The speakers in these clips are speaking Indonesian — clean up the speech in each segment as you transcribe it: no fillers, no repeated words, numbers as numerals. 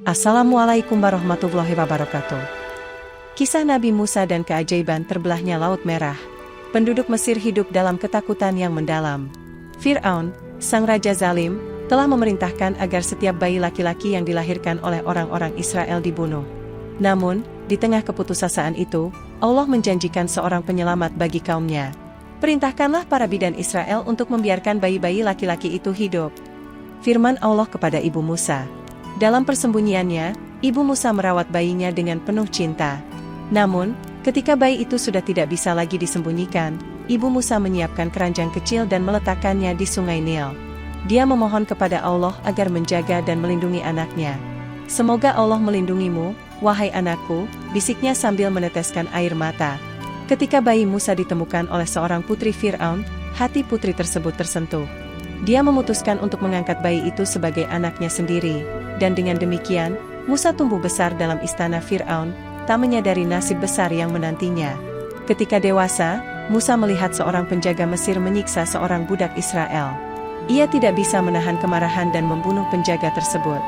Assalamualaikum warahmatullahi wabarakatuh. Kisah Nabi Musa dan keajaiban terbelahnya Laut Merah. Penduduk Mesir hidup dalam ketakutan yang mendalam. Fir'aun, sang raja zalim, telah memerintahkan agar setiap bayi laki-laki yang dilahirkan oleh orang-orang Israel dibunuh. Namun, di tengah keputusasaan itu, Allah menjanjikan seorang penyelamat bagi kaumnya. Perintahkanlah para bidan Israel untuk membiarkan bayi-bayi laki-laki itu hidup. Firman Allah kepada ibu Musa. Dalam persembunyiannya, ibu Musa merawat bayinya dengan penuh cinta. Namun, ketika bayi itu sudah tidak bisa lagi disembunyikan, ibu Musa menyiapkan keranjang kecil dan meletakkannya di sungai Nil. Dia memohon kepada Allah agar menjaga dan melindungi anaknya. Semoga Allah melindungimu, wahai anakku, bisiknya sambil meneteskan air mata. Ketika bayi Musa ditemukan oleh seorang putri Fir'aun, hati putri tersebut tersentuh. Dia memutuskan untuk mengangkat bayi itu sebagai anaknya sendiri, dan dengan demikian, Musa tumbuh besar dalam istana Fir'aun, tak menyadari nasib besar yang menantinya. Ketika dewasa, Musa melihat seorang penjaga Mesir menyiksa seorang budak Israel. Ia tidak bisa menahan kemarahan dan membunuh penjaga tersebut.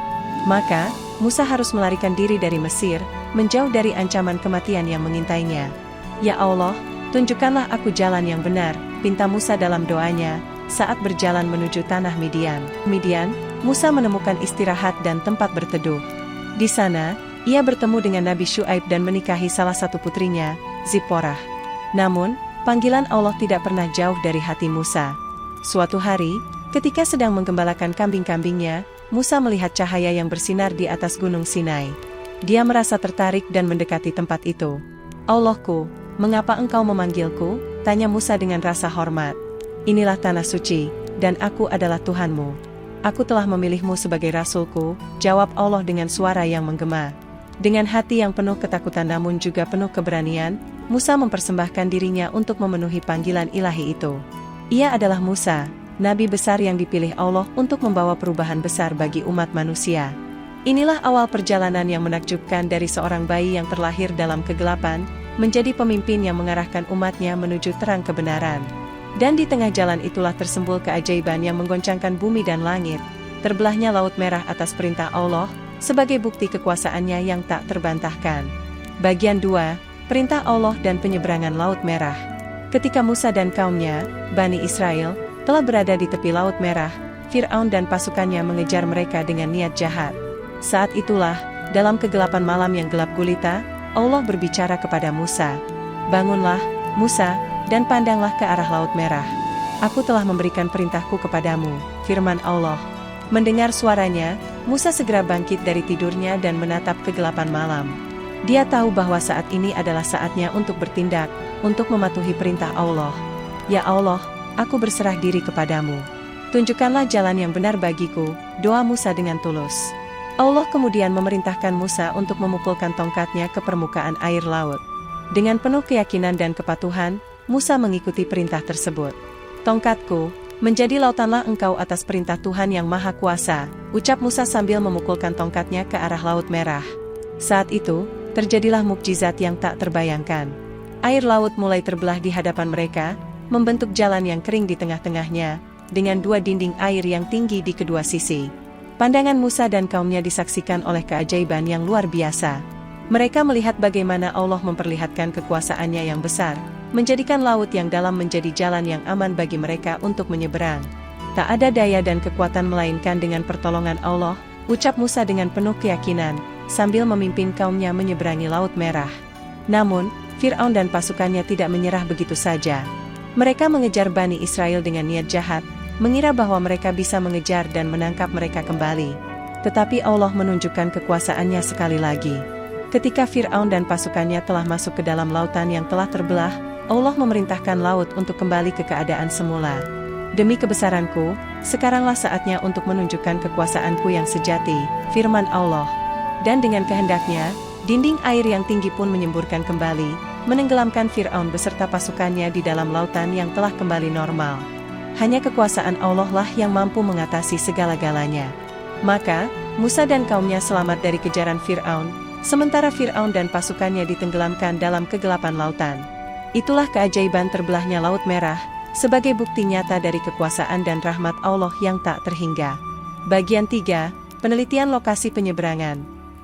Maka, Musa harus melarikan diri dari Mesir, menjauh dari ancaman kematian yang mengintainya. Ya Allah, tunjukkanlah aku jalan yang benar, pinta Musa dalam doanya, saat berjalan menuju tanah Midian. Musa menemukan istirahat dan tempat berteduh. Di sana, ia bertemu dengan Nabi Syuaib dan menikahi salah satu putrinya, Zipporah. Namun, panggilan Allah tidak pernah jauh dari hati Musa. Suatu hari, ketika sedang menggembalakan kambing-kambingnya, Musa melihat cahaya yang bersinar di atas gunung Sinai. Dia merasa tertarik dan mendekati tempat itu. "Allahku, mengapa engkau memanggilku?" tanya Musa dengan rasa hormat. "Inilah tanah suci, dan aku adalah Tuhanmu. Aku telah memilihmu sebagai rasulku," jawab Allah dengan suara yang menggema. Dengan hati yang penuh ketakutan namun juga penuh keberanian, Musa mempersembahkan dirinya untuk memenuhi panggilan ilahi itu. Ia adalah Musa, nabi besar yang dipilih Allah untuk membawa perubahan besar bagi umat manusia. Inilah awal perjalanan yang menakjubkan dari seorang bayi yang terlahir dalam kegelapan, menjadi pemimpin yang mengarahkan umatnya menuju terang kebenaran. Dan di tengah jalan itulah tersembul keajaiban yang menggoncangkan bumi dan langit, terbelahnya Laut Merah atas perintah Allah, sebagai bukti kekuasaannya yang tak terbantahkan. Bagian 2, Perintah Allah dan Penyeberangan Laut Merah. Ketika Musa dan kaumnya, Bani Israel, telah berada di tepi Laut Merah, Fir'aun dan pasukannya mengejar mereka dengan niat jahat. Saat itulah, dalam kegelapan malam yang gelap gulita, Allah berbicara kepada Musa. "Bangunlah, Musa, dan pandanglah ke arah Laut Merah. Aku telah memberikan perintahku kepadamu," firman Allah. Mendengar suaranya, Musa segera bangkit dari tidurnya dan menatap kegelapan malam. Dia tahu bahwa saat ini adalah saatnya untuk bertindak, untuk mematuhi perintah Allah. "Ya Allah, aku berserah diri kepadamu. Tunjukkanlah jalan yang benar bagiku," doa Musa dengan tulus. Allah kemudian memerintahkan Musa untuk memukulkan tongkatnya ke permukaan air laut. Dengan penuh keyakinan dan kepatuhan, Musa mengikuti perintah tersebut. "Tongkatku, menjadi lautanlah engkau atas perintah Tuhan yang Maha Kuasa," ucap Musa sambil memukulkan tongkatnya ke arah Laut Merah. Saat itu, terjadilah mukjizat yang tak terbayangkan. Air laut mulai terbelah di hadapan mereka, membentuk jalan yang kering di tengah-tengahnya, dengan 2 dinding air yang tinggi di kedua sisi. Pandangan Musa dan kaumnya disaksikan oleh keajaiban yang luar biasa. Mereka melihat bagaimana Allah memperlihatkan kekuasaannya yang besar, menjadikan laut yang dalam menjadi jalan yang aman bagi mereka untuk menyeberang. "Tak ada daya dan kekuatan melainkan dengan pertolongan Allah," ucap Musa dengan penuh keyakinan, sambil memimpin kaumnya menyeberangi Laut Merah. Namun, Fir'aun dan pasukannya tidak menyerah begitu saja. Mereka mengejar Bani Israel dengan niat jahat, mengira bahwa mereka bisa mengejar dan menangkap mereka kembali. Tetapi Allah menunjukkan kekuasaannya sekali lagi. Ketika Fir'aun dan pasukannya telah masuk ke dalam lautan yang telah terbelah, Allah memerintahkan laut untuk kembali ke keadaan semula. "Demi kebesaranku, sekaranglah saatnya untuk menunjukkan kekuasaanku yang sejati," firman Allah. Dan dengan kehendaknya, dinding air yang tinggi pun menyemburkan kembali, menenggelamkan Fir'aun beserta pasukannya di dalam lautan yang telah kembali normal. Hanya kekuasaan Allah lah yang mampu mengatasi segala-galanya. Maka, Musa dan kaumnya selamat dari kejaran Fir'aun, sementara Fir'aun dan pasukannya ditenggelamkan dalam kegelapan lautan. Itulah keajaiban terbelahnya Laut Merah, sebagai bukti nyata dari kekuasaan dan rahmat Allah yang tak terhingga. Bagian 3, Penelitian lokasi penyeberangan.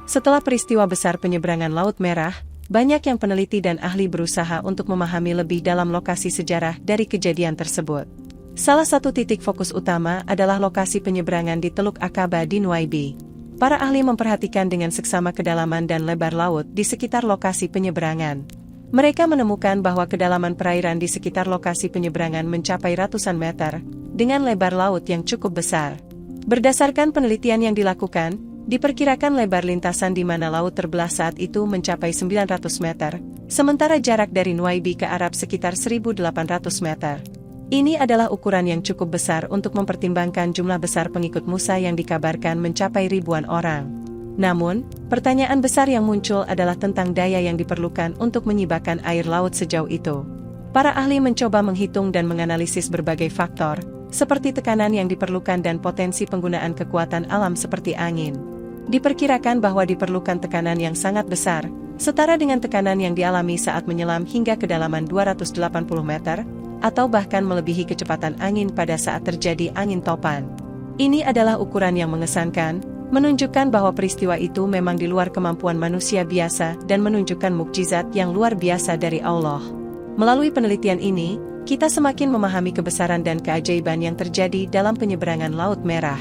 Setelah peristiwa besar penyeberangan Laut Merah, banyak yang peneliti dan ahli berusaha untuk memahami lebih dalam lokasi sejarah dari kejadian tersebut. Salah satu titik fokus utama adalah lokasi penyeberangan di Teluk Akaba di Nuwaibi. Para ahli memperhatikan dengan seksama kedalaman dan lebar laut di sekitar lokasi penyeberangan. Mereka menemukan bahwa kedalaman perairan di sekitar lokasi penyeberangan mencapai ratusan meter, dengan lebar laut yang cukup besar. Berdasarkan penelitian yang dilakukan, diperkirakan lebar lintasan di mana laut terbelah saat itu mencapai 900 meter, sementara jarak dari Nuwaibi ke Arab sekitar 1.800 meter. Ini adalah ukuran yang cukup besar untuk mempertimbangkan jumlah besar pengikut Musa yang dikabarkan mencapai ribuan orang. Namun, pertanyaan besar yang muncul adalah tentang daya yang diperlukan untuk menyibakkan air laut sejauh itu. Para ahli mencoba menghitung dan menganalisis berbagai faktor, seperti tekanan yang diperlukan dan potensi penggunaan kekuatan alam seperti angin. Diperkirakan bahwa diperlukan tekanan yang sangat besar, setara dengan tekanan yang dialami saat menyelam hingga kedalaman 280 meter, atau bahkan melebihi kecepatan angin pada saat terjadi angin topan. Ini adalah ukuran yang mengesankan, menunjukkan bahwa peristiwa itu memang di luar kemampuan manusia biasa dan menunjukkan mukjizat yang luar biasa dari Allah. Melalui penelitian ini, kita semakin memahami kebesaran dan keajaiban yang terjadi dalam penyeberangan Laut Merah.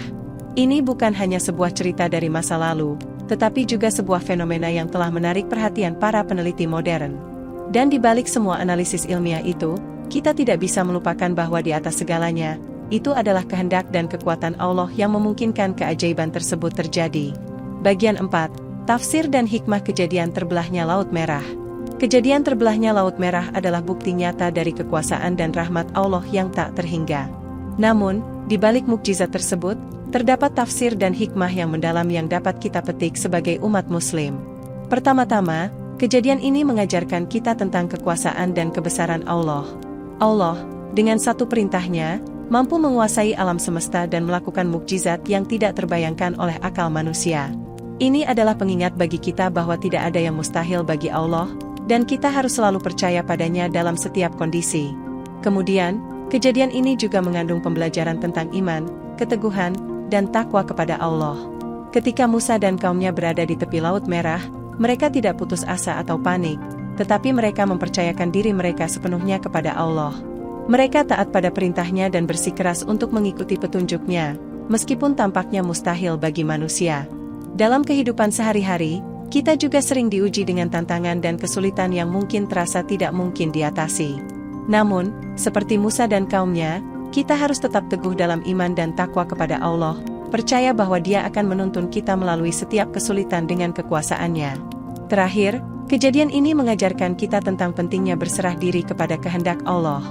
Ini bukan hanya sebuah cerita dari masa lalu, tetapi juga sebuah fenomena yang telah menarik perhatian para peneliti modern. Dan di balik semua analisis ilmiah itu, kita tidak bisa melupakan bahwa di atas segalanya, itu adalah kehendak dan kekuatan Allah yang memungkinkan keajaiban tersebut terjadi. Bagian 4. Tafsir dan hikmah kejadian terbelahnya Laut Merah. Kejadian terbelahnya Laut Merah adalah bukti nyata dari kekuasaan dan rahmat Allah yang tak terhingga. Namun, di balik mukjizat tersebut, terdapat tafsir dan hikmah yang mendalam yang dapat kita petik sebagai umat Muslim. Pertama-tama, kejadian ini mengajarkan kita tentang kekuasaan dan kebesaran Allah. Allah, dengan satu perintahnya, mampu menguasai alam semesta dan melakukan mukjizat yang tidak terbayangkan oleh akal manusia. Ini adalah pengingat bagi kita bahwa tidak ada yang mustahil bagi Allah, dan kita harus selalu percaya padanya dalam setiap kondisi. Kemudian, kejadian ini juga mengandung pembelajaran tentang iman, keteguhan, dan takwa kepada Allah. Ketika Musa dan kaumnya berada di tepi Laut Merah, mereka tidak putus asa atau panik, tetapi mereka mempercayakan diri mereka sepenuhnya kepada Allah. Mereka taat pada perintahnya dan bersikeras untuk mengikuti petunjuknya, meskipun tampaknya mustahil bagi manusia. Dalam kehidupan sehari-hari, kita juga sering diuji dengan tantangan dan kesulitan yang mungkin terasa tidak mungkin diatasi. Namun, seperti Musa dan kaumnya, kita harus tetap teguh dalam iman dan takwa kepada Allah, percaya bahwa Dia akan menuntun kita melalui setiap kesulitan dengan kekuasaannya. Terakhir, kejadian ini mengajarkan kita tentang pentingnya berserah diri kepada kehendak Allah.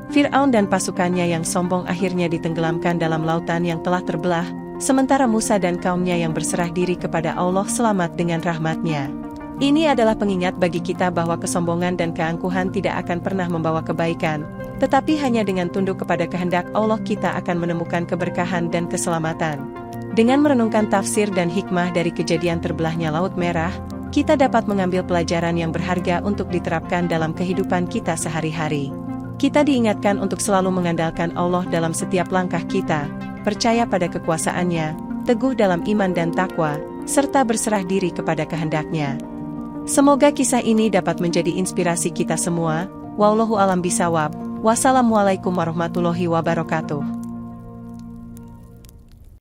Fir'aun dan pasukannya yang sombong akhirnya ditenggelamkan dalam lautan yang telah terbelah, sementara Musa dan kaumnya yang berserah diri kepada Allah selamat dengan rahmat-Nya. Ini adalah pengingat bagi kita bahwa kesombongan dan keangkuhan tidak akan pernah membawa kebaikan, tetapi hanya dengan tunduk kepada kehendak Allah kita akan menemukan keberkahan dan keselamatan. Dengan merenungkan tafsir dan hikmah dari kejadian terbelahnya Laut Merah, kita dapat mengambil pelajaran yang berharga untuk diterapkan dalam kehidupan kita sehari-hari. Kita diingatkan untuk selalu mengandalkan Allah dalam setiap langkah kita, percaya pada kekuasaannya, teguh dalam iman dan takwa, serta berserah diri kepada kehendak-Nya. Semoga kisah ini dapat menjadi inspirasi kita semua. Wallahu a'lam bishawab. Wassalamualaikum warahmatullahi wabarakatuh.